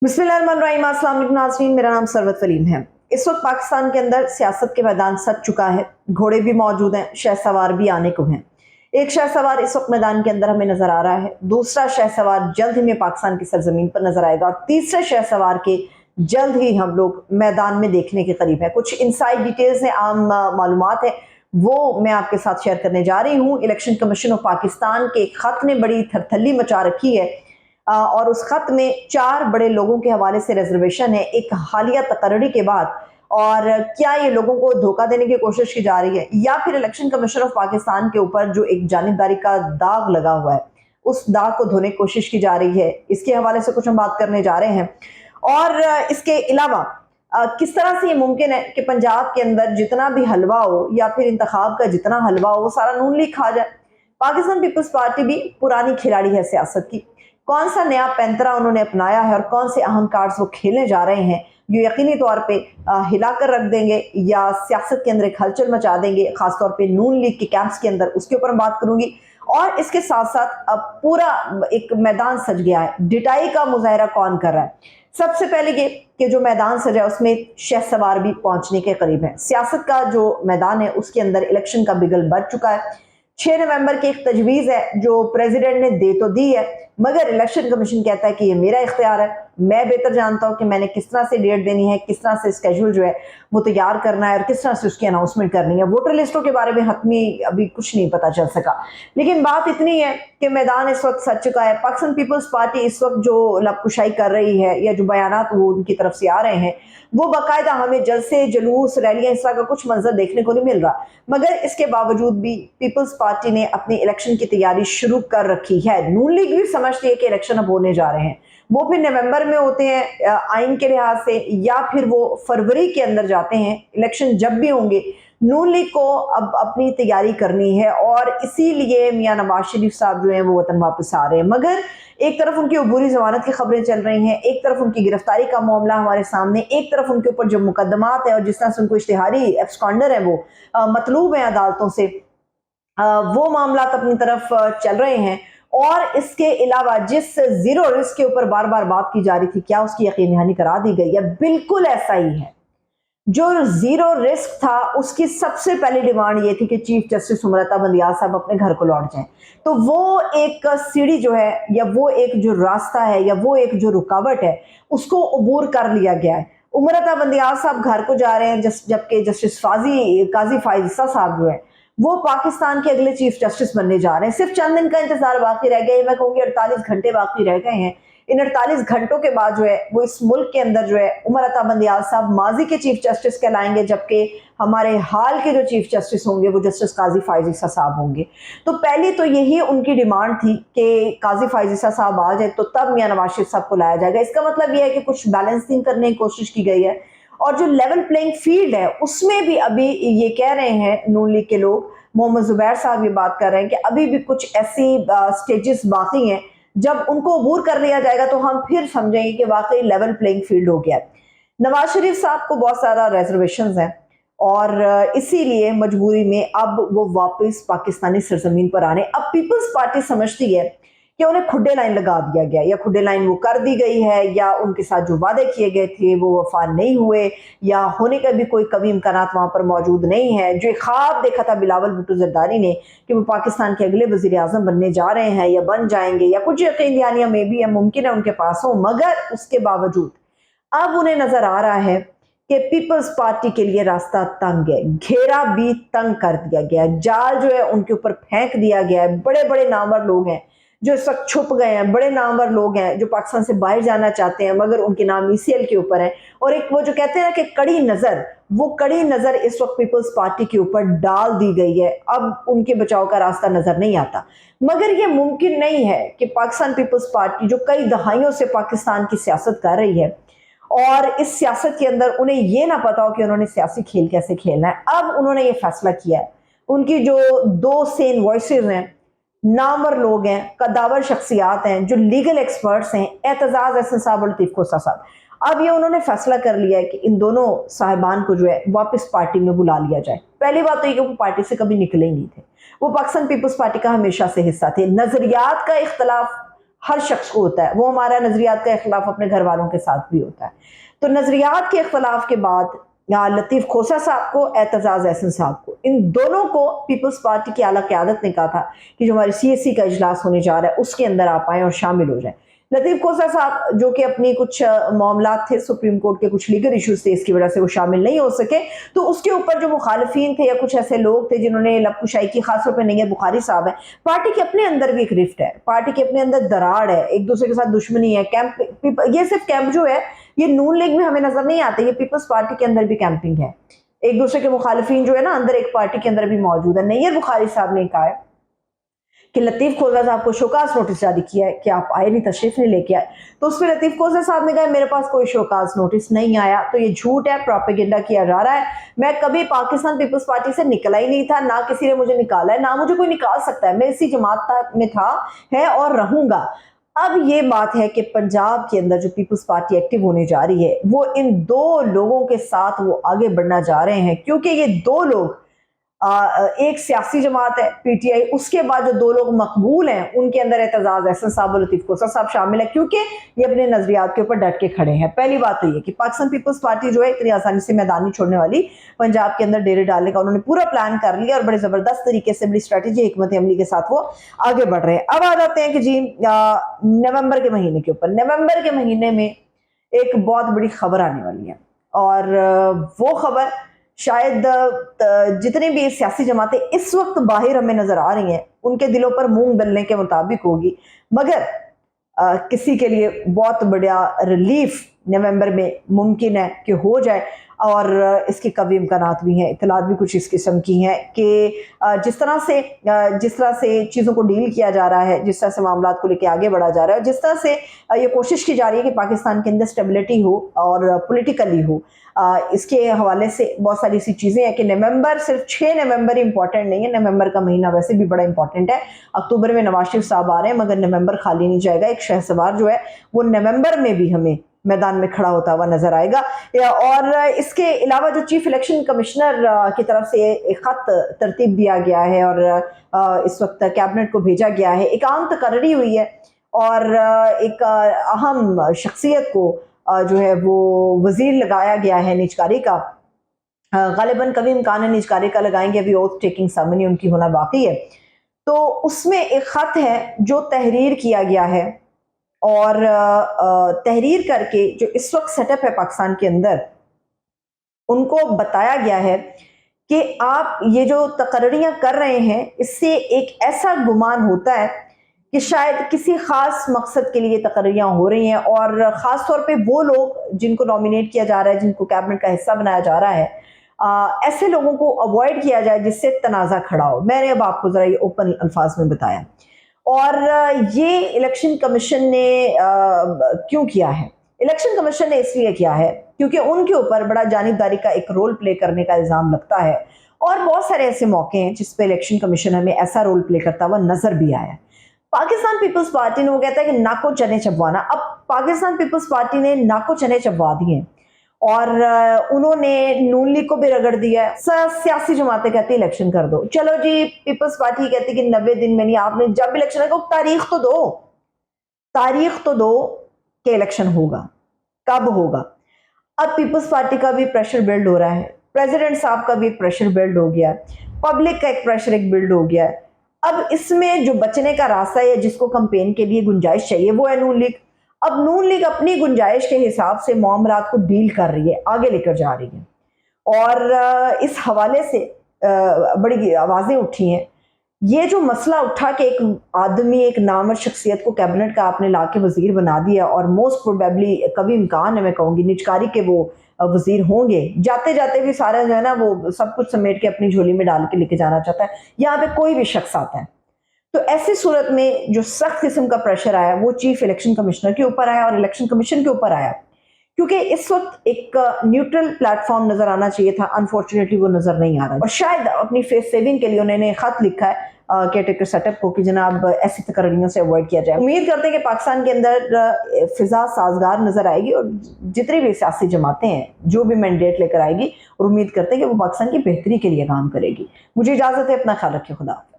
बिस्मिल्लाहिर्रहमानिर्रहीम। अस्सलाम वालेकुम नाज़रीन, मेरा नाम सरवत वलीम है। इस वक्त पाकिस्तान के अंदर सियासत के मैदान सज चुका है। घोड़े भी मौजूद हैं, शहसवार भी आने को हैं। एक शहसवार इस वक्त मैदान के अंदर हमें नजर आ रहा है, दूसरा शहसवार जल्द ही में पाकिस्तान की सरजमीन पर नजर आएगा और तीसरे शहसवार के जल्द ही हम लोग मैदान में देखने के करीब है। कुछ इनसाइड डिटेल्स हैं, आम मालूमात है, वो मैं आपके साथ शेयर करने जा रही हूँ। इलेक्शन कमीशन ऑफ पाकिस्तान के एक खत ने बड़ी थरथल्ली मचा रखी है और उस खत में 4 बड़े लोगों के हवाले से रिजर्वेशन है एक हालिया तकर्री के बाद। और क्या ये लोगों को धोखा देने की कोशिश की जा रही है या फिर इलेक्शन कमीशन ऑफ पाकिस्तान के ऊपर जो एक जानिबदारी का दाग लगा हुआ है उस दाग को धोने की कोशिश की जा रही है, इसके हवाले से कुछ हम बात करने जा रहे हैं। और इसके अलावा किस तरह से ये मुमकिन है कि पंजाब के अंदर जितना भी हलवा हो या फिर इंतखाब का जितना हलवा हो वो सारा नून लीग खा जाए। पाकिस्तान पीपल्स पार्टी भी पुरानी खिलाड़ी है सियासत की। कौन सा नया पैंतरा उन्होंने अपनाया है और कौन से अहम कार्ड्स वो खेलने जा रहे हैं जो यकीनी तौर पे हिलाकर रख देंगे या सियासत के अंदर एक हलचल मचा देंगे, खासतौर पे नून लीग के कैंप्स के अंदर, उसके ऊपर हम बात करूंगी। और इसके साथ साथ अब पूरा एक मैदान सज गया है, डिटाई का मुजाहरा कौन कर रहा है। सबसे पहले ये कि जो मैदान सजा है उसमें शहसवार भी पहुंचने के करीब है। सियासत का जो मैदान है उसके अंदर इलेक्शन का बिगल बढ़ चुका है। 6 नवंबर की एक तजवीज़ है जो प्रेसिडेंट ने दे तो दी है, मगर इलेक्शन कमीशन कहता है कि ये मेरा इख्तियार है, मैं बेहतर जानता हूँ कि मैंने किस तरह से डेट देनी है, किस तरह से स्केड्यूल जो है वो तैयार करना है और किस तरह से उसकी अनाउंसमेंट करनी है। वोटर लिस्टों के बारे में हतमी अभी कुछ नहीं पता चल सका, लेकिन बात इतनी है कि मैदान इस वक्त सज चुका है। पाकिस्तान पीपल्स पार्टी इस वक्त जो लबकुशाई कर रही है या जो बयानात वो उनकी तरफ से आ रहे हैं वो बाकायदा हमें जलसे, जुलूस, रैलियां, इस तरह का कुछ मंजर देखने को नहीं मिल रहा, मगर इसके बावजूद भी पीपल्स पार्टी ने अपनी इलेक्शन की तैयारी शुरू कर रखी है। नून लीग भी समझती है कि इलेक्शन अब होने जा रहे हैं, वो फिर नवंबर में होते हैं आइन के लिहाज से या फिर वो फरवरी के अंदर जाते हैं। इलेक्शन जब भी होंगे नून लीग को अब अपनी तैयारी करनी है और इसीलिए मियां नवाज शरीफ साहब जो हैं वो वतन वापस आ रहे हैं। मगर एक तरफ उनकी अबूरी जमानत की खबरें चल रही हैं, एक तरफ उनकी गिरफ्तारी का मामला हमारे सामने, एक तरफ उनके ऊपर जो मुकदमात है और जिस तरह से उनको इश्तिहारी एब्सकॉन्डर है वो मतलूब है अदालतों से, वो मामला अपनी तरफ चल रहे हैं। और इसके अलावा जिस जीरो रिस्क के ऊपर बार बार बात की जा रही थी, क्या उसकी यकीन दहानी करा दी गई है? बिल्कुल ऐसा ही है। जो जीरो रिस्क था उसकी सबसे पहली डिमांड ये थी कि चीफ जस्टिस उमरता बंदियाल साहब अपने घर को लौट जाएं। तो वो एक सीढ़ी जो है या वो एक जो रास्ता है या वो एक जो रुकावट है उसको अबूर कर लिया गया है। उमरता बंदियाल साहब घर को जा रहे हैं, जबकि जस्टिस काजी फाइज़ा साहब जो है वो पाकिस्तान के अगले चीफ जस्टिस बनने जा रहे हैं। सिर्फ चंद दिन का इंतजार बाकी रह गया, मैं कहूँगी 48 घंटे बाकी रह गए हैं। इन 48 घंटों के बाद जो है वो इस मुल्क के अंदर जो है उमर अता बंदियाल साहब माजी के चीफ जस्टिस कहलाएंगे, जबकि हमारे हाल के जो चीफ जस्टिस होंगे वो जस्टिस काजी फाइज़ा साहब होंगे। तो पहली तो यही उनकी डिमांड थी कि काजी फाइज़ा साहब आ जाए तो तब मियां नवाज शरीफ साहब को लाया जाएगा। इसका मतलब यह है कि कुछ बैलेंसिंग करने की कोशिश की गई है और जो लेवल प्लेइंग फील्ड है उसमें भी अभी ये कह रहे हैं नून लीग के लोग, मोहम्मद जुबैर साहब ये बात कर रहे हैं कि अभी भी कुछ ऐसी स्टेजेस बाकी हैं, जब उनको अबूर कर लिया जाएगा तो हम फिर समझेंगे कि वाकई लेवल प्लेइंग फील्ड हो गया है। नवाज शरीफ साहब को बहुत सारा रिजर्वेशंस हैं और इसीलिए मजबूरी में अब वो वापस पाकिस्तानी सरजमीन पर आने। अब पीपल्स पार्टी समझती है कि उन्हें खुड्डे लाइन लगा दिया गया या खुड्डे लाइन वो कर दी गई है या उनके साथ जो वादे किए गए थे वो वफा नहीं हुए या होने का भी कोई कभी इम्कानात वहाँ पर मौजूद नहीं है। जो ख्वाब देखा था बिलावल भुट्टो जरदारी ने कि वो पाकिस्तान के अगले वज़ीर आज़म बनने जा रहे हैं या बन जाएंगे या कुछ यकीन दहानियां में भी है, मुमकिन है उनके पास हो, मगर उसके बावजूद अब उन्हें नजर आ रहा है कि पीपल्स पार्टी के लिए रास्ता तंग है, घेरा भी तंग कर दिया गया है, जाल जो है उनके ऊपर फेंक दिया गया है। बड़े बड़े नामवर लोग हैं जो इस वक्त छुप गए हैं, बड़े नामवर लोग हैं जो पाकिस्तान से बाहर जाना चाहते हैं मगर उनके नाम ECL के ऊपर है। और एक वो जो कहते हैं ना कि कड़ी नज़र, वो कड़ी नज़र इस वक्त पीपल्स पार्टी के ऊपर डाल दी गई है। अब उनके बचाव का रास्ता नज़र नहीं आता, मगर ये मुमकिन नहीं है कि पाकिस्तान पीपल्स पार्टी जो कई दहाइयों से पाकिस्तान की सियासत कर रही है और इस सियासत के अंदर उन्हें ये ना पता हो कि उन्होंने सियासी खेल कैसे खेलना है। अब उन्होंने ये फैसला किया है। उनकी जो 2 सेन वॉइसेस हैं, नामवर लोग हैं, कदावर शख्सियात हैं, जो लीगल एक्सपर्ट्स हैं, एतजाज एहसन साहब और लतीफ़ कोसा साहब, अब ये उन्होंने फैसला कर लिया है कि इन दोनों साहिबान को जो है वापस पार्टी में बुला लिया जाए। पहली बात तो ये कि वो पार्टी से कभी निकले नहीं थे, वो पाकिस्तान पीपल्स पार्टी का हमेशा से हिस्सा थे। नजरियात का इख्तलाफ ہر شخص کو ہوتا ہے، وہ ہمارا نظریات کا اختلاف اپنے گھر والوں کے ساتھ بھی ہوتا ہے۔ تو نظریات کے اختلاف کے بعد لطیف کھوسہ صاحب کو، اعتزاز احسن صاحب کو، ان دونوں کو پیپلز پارٹی کی اعلیٰ قیادت نے کہا تھا کہ جو ہماری CSC کا اجلاس ہونے جا رہا ہے اس کے اندر آپ آئیں اور شامل ہو جائیں۔ لطیف کھوسہ صاحب جو کہ اپنی کچھ معاملات تھے، سپریم کورٹ کے کچھ لیگل ایشوز تھے، اس کی وجہ سے وہ شامل نہیں ہو سکے، تو اس کے اوپر جو مخالفین تھے یا کچھ ایسے لوگ تھے جنہوں نے لب کشائی کی، خاص طور پہ نیر بخاری صاحب ہیں، پارٹی کے اپنے اندر بھی ایک رفٹ ہے، پارٹی کے اپنے اندر دراڑ ہے، ایک دوسرے کے ساتھ دشمنی ہے، یہ صرف کیمپ جو ہے یہ نون لیگ میں ہمیں نظر نہیں آتے، یہ پیپلز پارٹی کے اندر بھی کیمپنگ ہے، ایک دوسرے کے مخالفین جو ہے نا اندر ایک پارٹی کے اندر بھی موجود ہے۔ نیر بخاری صاحب نے کہا ہے کہ لطیف کھوسہ صاحب کو شوکاز نوٹس جاری کیا ہے کہ آپ آئے نہیں، تشریف نہیں لے کے آئے، تو اس پہ لطیف کھوسہ صاحب نے کہا میرے پاس کوئی شوکاز نوٹس نہیں آیا، تو یہ جھوٹ ہے، پروپیگنڈا کیا جا رہا ہے، میں کبھی پاکستان پیپلز پارٹی سے نکلا ہی نہیں تھا، نہ کسی نے مجھے نکالا ہے، نہ مجھے کوئی نکال سکتا ہے، میں اسی جماعت میں تھا، ہے اور رہوں گا۔ اب یہ بات ہے کہ پنجاب کے اندر جو پیپلز پارٹی ایکٹیو ہونے جا رہی ہے، وہ ان دو لوگوں کے ساتھ وہ آگے بڑھنا جا رہے ہیں، کیونکہ یہ دو لوگ، ایک سیاسی جماعت ہے PTI، اس کے بعد جو دو لوگ مقبول ہیں ان کے اندر اعتزاز احسن صاحب اور لطیف کھوسہ صاحب شامل ہیں، کیونکہ یہ اپنے نظریات کے اوپر ڈٹ کے کھڑے ہیں۔ پہلی بات تو یہ کہ پاکستان پیپلز پارٹی جو ہے اتنی آسانی سے میدان نہیں چھوڑنے والی، پنجاب کے اندر ڈیرے ڈالنے کا انہوں نے پورا پلان کر لیا اور بڑے زبردست طریقے سے، بڑی اسٹریٹجی، حکمت عملی کے ساتھ وہ آگے بڑھ رہے ہیں۔ اب آ جاتے ہیں کہ جی نومبر کے مہینے کے اوپر، نومبر کے مہینے میں ایک بہت بڑی خبر آنے والی ہے، اور وہ خبر شاید جتنی بھی سیاسی جماعتیں اس وقت باہر ہمیں نظر آ رہی ہیں ان کے دلوں پر مونگ ڈلنے کے مطابق ہوگی، مگر کسی کے لیے بہت بڑا ریلیف نومبر میں ممکن ہے کہ ہو جائے، اور اس کے قوی امکانات بھی ہیں، اطلاعات بھی کچھ اس قسم کی ہیں کہ جس طرح سے چیزوں کو ڈیل کیا جا رہا ہے، جس طرح سے معاملات کو لے کے آگے بڑھا جا رہا ہے، جس طرح سے یہ کوشش کی جا رہی ہے کہ پاکستان کے اندر اسٹیبلٹی ہو اور پولیٹیکلی ہو، اس کے حوالے سے بہت ساری ایسی چیزیں ہیں کہ نومبر صرف 6 نومبر امپورٹنٹ نہیں ہے، نومبر کا مہینہ ویسے بھی بڑا امپورٹنٹ ہے۔ اکتوبر میں نواز شریف صاحب آ رہے ہیں، مگر نومبر خالی نہیں جائے گا، ایک شہسوار جو ہے وہ نومبر میں بھی ہمیں میدان میں کھڑا ہوتا ہوا نظر آئے گا۔ اور اس کے علاوہ جو چیف الیکشن کمشنر کی طرف سے ایک خط ترتیب دیا گیا ہے اور اس وقت کیبنٹ کو بھیجا گیا ہے، ایک عام تقرری ہوئی ہے، اور ایک اہم شخصیت کو جو ہے وہ وزیر لگایا گیا ہے نیچکاری کا، غالباً کبھی امکان ہے نیچکاری کا لگائیں گے، ابھی اوتھ ٹیکنگ سرمنی ان کی ہونا باقی ہے۔ تو اس میں ایک خط ہے جو تحریر کیا گیا ہے، اور تحریر کر کے جو اس وقت سیٹ اپ ہے پاکستان کے اندر، ان کو بتایا گیا ہے کہ آپ یہ جو تقرریاں کر رہے ہیں اس سے ایک ایسا گمان ہوتا ہے کہ شاید کسی خاص مقصد کے لیے تقرریاں ہو رہی ہیں، اور خاص طور پہ وہ لوگ جن کو نامینیٹ کیا جا رہا ہے، جن کو کیبنٹ کا حصہ بنایا جا رہا ہے، ایسے لوگوں کو اوائڈ کیا جائے جس سے تنازع کھڑا ہو۔ میں نے اب آپ کو ذرا یہ اوپن الفاظ میں بتایا، اور یہ الیکشن کمیشن نے کیوں کیا ہے؟ الیکشن کمیشن نے اس لیے کیا ہے کیونکہ ان کے اوپر بڑا جانبداری کا ایک رول پلے کرنے کا الزام لگتا ہے، اور بہت سارے ایسے موقع ہیں جس پہ الیکشن کمیشن ہمیں ایسا رول پلے کرتا ہوا نظر بھی آیا ہے۔ پاکستان پیپلز پارٹی نے، وہ کہتا ہے کہ ناکو چنے چبوانا، اب پاکستان پیپلز پارٹی نے ناکو چنے چبوا دیے، اور انہوں نے نون لیگ کو بھی رگڑ دیا ہے۔ سیاسی جماعتیں کہتی ہیں الیکشن کر دو، چلو جی پیپلز پارٹی کہتی کہ 90 دن میں نہیں، آپ نے جب الیکشن ہے تو تاریخ تو دو کہ الیکشن ہوگا، کب ہوگا۔ اب پیپلز پارٹی کا بھی پریشر بلڈ ہو رہا ہے، پریزیڈنٹ صاحب کا بھی پریشر بلڈ ہو گیا ہے، پبلک کا ایک پریشر بلڈ ہو گیا ہے۔ اب اس میں جو بچنے کا راستہ ہے، جس کو کمپین کے لیے گنجائش چاہیے، وہ ہے نون لیگ۔ اب نون لیگ اپنی گنجائش کے حساب سے معاملات کو ڈیل کر رہی ہے، آگے لے کر جا رہی ہے، اور اس حوالے سے بڑی آوازیں اٹھی ہیں۔ یہ جو مسئلہ اٹھا کہ ایک آدمی، ایک نامور شخصیت کو کیبنٹ کا آپ نے لا کے وزیر بنا دیا، اور موسٹ پروبیبلی کبھی امکان ہے، میں کہوں گی نچکاری کے وہ وزیر ہوں گے، جاتے جاتے بھی سارا جو ہے نا وہ سب کچھ سمیٹ کے اپنی جھولی میں ڈال کے لے کے جانا چاہتا ہے، یہاں پہ کوئی بھی شخص آتا ہے۔ تو ایسی صورت میں جو سخت قسم کا پریشر آیا وہ چیف الیکشن کمشنر کے اوپر آیا اور الیکشن کمیشن کے اوپر آیا، کیونکہ اس وقت ایک نیوٹرل پلیٹ فارم نظر آنا چاہیے تھا، انفارچونیٹلی وہ نظر نہیں آ رہا، اور شاید اپنی فیس سیونگ کے لیے انہوں نے خط لکھا ہے کیئر ٹیکر سیٹ اپ کو کہ جناب ایسی تقرریوں سے اوائڈ کیا جائے۔ امید کرتے ہیں کہ پاکستان کے اندر فضا سازگار نظر آئے گی، اور جتنی بھی سیاسی جماعتیں ہیں جو بھی مینڈیٹ لے کر آئے گی، اور امید کرتے ہیں کہ وہ پاکستان کی بہتری کے لیے کام کرے گی۔ مجھے اجازت ہے، اپنا خیال رکھیں، خدا حافظ۔